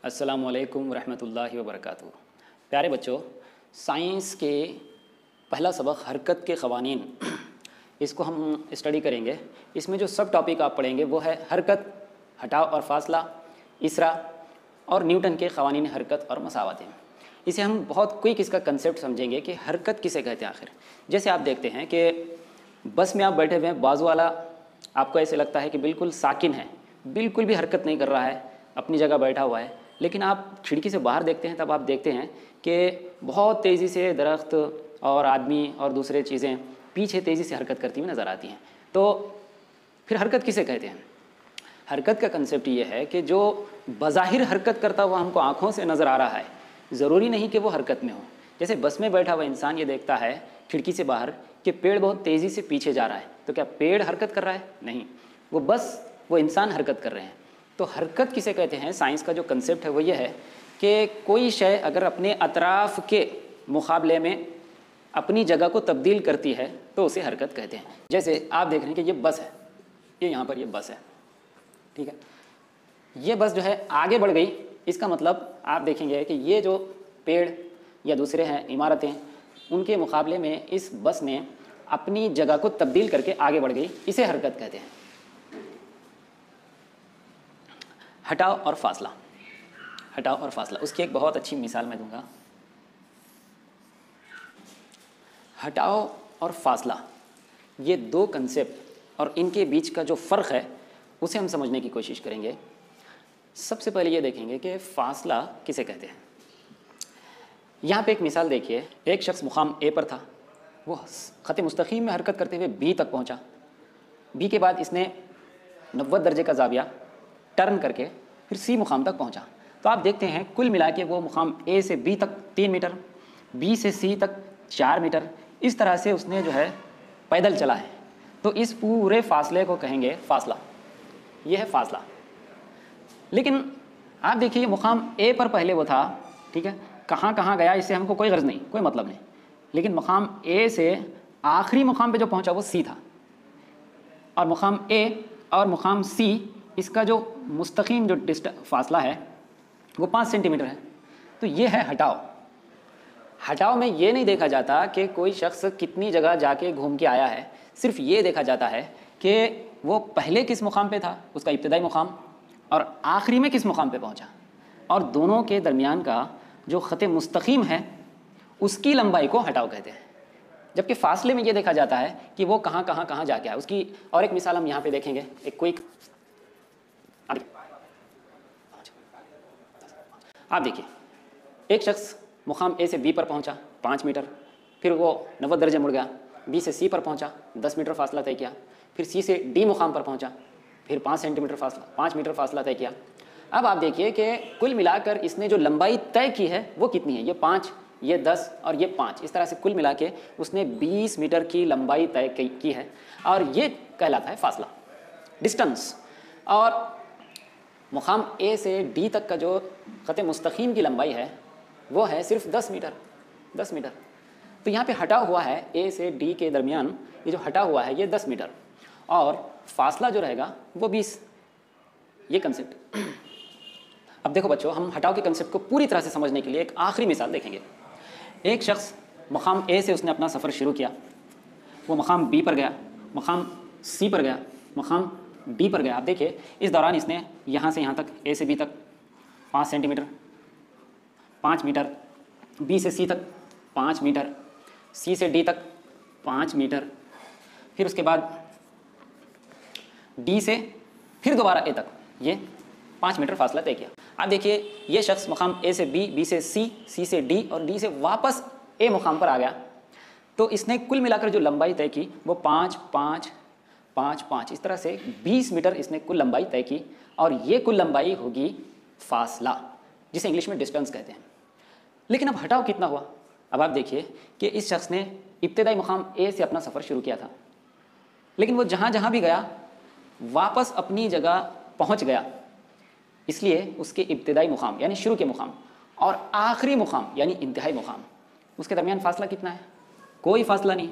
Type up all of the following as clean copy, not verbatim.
अस्सलामुअलैकुम रहमतुल्लाहि व बरकातुहू। प्यारे बच्चों, साइंस के पहला सबक हरकत के क़वानीन, इसको हम स्टडी करेंगे। इसमें जो सब टॉपिक आप पढ़ेंगे वो है हरकत, हटाव और फासला, इसरा और न्यूटन के क़वानीन हरकत और मसावतें। इसे हम बहुत क्विक इसका कंसेप्ट समझेंगे कि हरकत किसे कहते हैं आखिर। जैसे आप देखते हैं कि बस में आप बैठे हुए हैं, बाजू वाला आपको ऐसे लगता है कि बिल्कुल साकिन है, बिल्कुल भी हरकत नहीं कर रहा है, अपनी जगह बैठा हुआ है। लेकिन आप खिड़की से बाहर देखते हैं तब आप देखते हैं कि बहुत तेज़ी से दरख्त और आदमी और दूसरे चीज़ें पीछे तेज़ी से हरकत करती हुई नज़र आती हैं। तो फिर हरकत किसे कहते हैं? हरकत का कंसेप्ट ये है कि जो बज़ाहिर हरकत करता हुआ हमको आँखों से नज़र आ रहा है, ज़रूरी नहीं कि वो हरकत में हो। जैसे बस में बैठा हुआ इंसान ये देखता है खिड़की से बाहर कि पेड़ बहुत तेज़ी से पीछे जा रहा है, तो क्या पेड़ हरकत कर रहा है? नहीं, वो इंसान हरकत कर रहे हैं। तो हरकत किसे कहते हैं? साइंस का जो कंसेप्ट है वो ये है कि कोई शय अगर अपने अतराफ़ के मुकाबले में अपनी जगह को तब्दील करती है तो उसे हरकत कहते हैं। जैसे आप देख रहे हैं कि ये बस है, ये यहाँ पर ये बस है, ठीक है। ये बस जो है आगे बढ़ गई, इसका मतलब आप देखेंगे कि ये जो पेड़ या दूसरे हैं इमारतें, उनके मुकाबले में इस बस ने अपनी जगह को तब्दील करके आगे बढ़ गई, इसे हरकत कहते हैं। हटाव और फासला, हटाव और फासला, उसकी एक बहुत अच्छी मिसाल मैं दूंगा। हटाव और फासला, ये दो कंसेप्ट और इनके बीच का जो फ़र्क है उसे हम समझने की कोशिश करेंगे। सबसे पहले ये देखेंगे कि फासला किसे कहते हैं। यहाँ पे एक मिसाल देखिए, एक शख्स मुकाम ए पर था, वो ख़त मुस्तकीम में हरकत करते हुए बी तक पहुँचा। बी के बाद इसने 90 दर्जे का ज़ाविया टर्न करके फिर सी मुकाम तक पहुंचा। तो आप देखते हैं कुल मिला के वो मुकाम ए से बी तक 3 मीटर, बी से सी तक 4 मीटर, इस तरह से उसने जो है पैदल चला है। तो इस पूरे फासले को कहेंगे फासला, ये है फासला। लेकिन आप देखिए मुकाम ए पर पहले वो था, ठीक है, कहाँ कहाँ गया इससे हमको कोई गर्ज नहीं, कोई मतलब नहीं। लेकिन मुकाम ए से आखिरी मुकाम पे जो पहुंचा वो सी था, और मुकाम ए और मुकाम सी, इसका जो मुस्तकीम जो फासला है वो 5 सेंटीमीटर है। तो ये है हटाव। हटाव में ये नहीं देखा जाता कि कोई शख्स कितनी जगह जाके घूम के आया है, सिर्फ ये देखा जाता है कि वो पहले किस मुकाम पे था, उसका इब्तिदाई मुकाम, और आखिरी में किस मुकाम पे पहुंचा, और दोनों के दरमियान का जो ख़त मुस्तकीम है उसकी लंबाई को हटाव कहते हैं। जबकि फासले में ये देखा जाता है कि वो कहाँ कहाँ कहाँ जाके आया। उसकी और एक मिसाल हम यहाँ पे देखेंगे, एक क्विक। आप देखिए, एक शख्स मुकाम ए से बी पर पहुंचा 5 मीटर, फिर वो 90 दर्जे मुड़ गया, बी से सी पर पहुंचा, 10 मीटर फासला तय किया, फिर सी से डी मुकाम पर पहुंचा, फिर 5 मीटर फासला तय किया। अब आप देखिए कि कुल मिलाकर इसने जो लंबाई तय की है वो कितनी है, ये 5, ये 10 और ये 5, इस तरह से कुल मिला के उसने 20 मीटर की लंबाई तय की है, और ये कहलाता है फासला, डिस्टेंस। और मुकाम ए से डी तक का जो ख़त मुस्तकीम की लंबाई है वो है सिर्फ 10 मीटर, 10 मीटर। तो यहाँ पे हटा हुआ है ए से डी के दरमियान, ये जो हटा हुआ है ये 10 मीटर, और फासला जो रहेगा वो 20। ये कंसेप्ट। अब देखो बच्चों, हम हटाव के कंसेप्ट को पूरी तरह से समझने के लिए एक आखिरी मिसाल देखेंगे। एक शख्स मुकाम ए से उसने अपना सफ़र शुरू किया, वो मुकाम बी पर गया, मुकाम सी पर गया, मुकाम डी पर गया। आप देखिए इस दौरान इसने यहाँ से यहाँ तक, ए से बी तक 5 सेंटीमीटर, 5 मीटर, बी से सी तक 5 मीटर, सी से डी तक 5 मीटर, फिर उसके बाद डी से फिर दोबारा ए तक, ये 5 मीटर फासला तय किया। आप देखिए ये शख्स मुकाम ए से बी, बी से सी, सी से डी और डी से वापस ए मुकाम पर आ गया। तो इसने कुल मिलाकर जो लंबाई तय की वो 5, 5, 5, 5, इस तरह से 20 मीटर इसने कुल लंबाई तय की, और ये कुल लंबाई होगी फासला, जिसे इंग्लिश में डिस्टेंस कहते हैं। लेकिन अब हटाव कितना हुआ? अब आप देखिए कि इस शख्स ने इब्तिदाई मुकाम ए से अपना सफ़र शुरू किया था, लेकिन वो जहाँ जहाँ भी गया वापस अपनी जगह पहुँच गया, इसलिए उसके इब्तिदाई मुकाम यानी शुरू के मुकाम और आखिरी मुकाम यानी इंतहाई मुकाम, उसके दरमियान फासला कितना है? कोई फासला नहीं,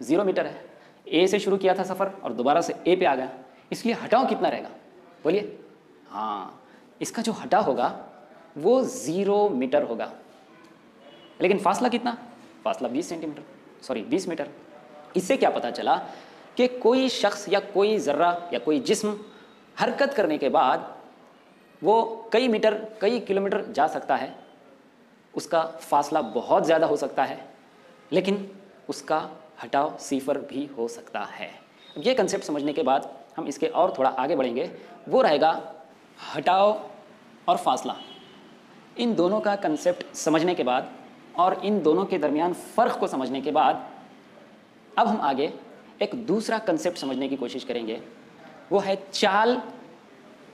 0 मीटर है। ए से शुरू किया था सफ़र और दोबारा से ए पे आ गया, इसलिए हटाव कितना रहेगा बोलिए? हाँ, इसका जो हटाव होगा वो 0 मीटर होगा। लेकिन फासला कितना? फासला 20 मीटर। इससे क्या पता चला कि कोई शख्स या कोई ज़र्रा या कोई जिस्म हरकत करने के बाद वो कई मीटर, कई किलोमीटर जा सकता है, उसका फासला बहुत ज़्यादा हो सकता है, लेकिन उसका हटाव 0 भी हो सकता है। अब ये कंसेप्ट समझने के बाद हम इसके और थोड़ा आगे बढ़ेंगे, वो रहेगा हटाव और फासला। इन दोनों का कंसेप्ट समझने के बाद और इन दोनों के दरमियान फ़र्क को समझने के बाद अब हम आगे एक दूसरा कंसेप्ट समझने की कोशिश करेंगे, वो है चाल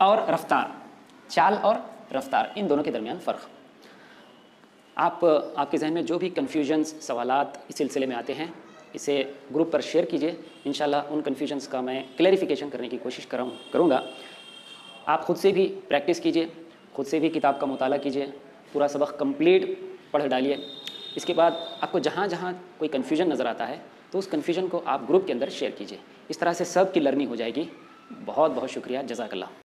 और रफ्तार। चाल और रफ्तार, इन दोनों के दरमियान फ़र्क। आपके जहन में जो भी कन्फ्यूजन्स, सवालात इस सिलसिले में आते हैं, इसे ग्रुप पर शेयर कीजिए। इंशाल्लाह उन कन्फ्यूजन्स का मैं क्लैरिफिकेशन करने की कोशिश करूँगा। आप ख़ुद से भी प्रैक्टिस कीजिए, ख़ुद से भी किताब का मुताला कीजिए, पूरा सबक कंप्लीट पढ़ डालिए। इसके बाद आपको जहाँ जहाँ कोई कन्फ्यूजन नज़र आता है तो उस कन्फ्यूजन को आप ग्रुप के अंदर शेयर कीजिए। इस तरह से सब की लर्निंग हो जाएगी। बहुत बहुत शुक्रिया, जज़ाकल्लाह।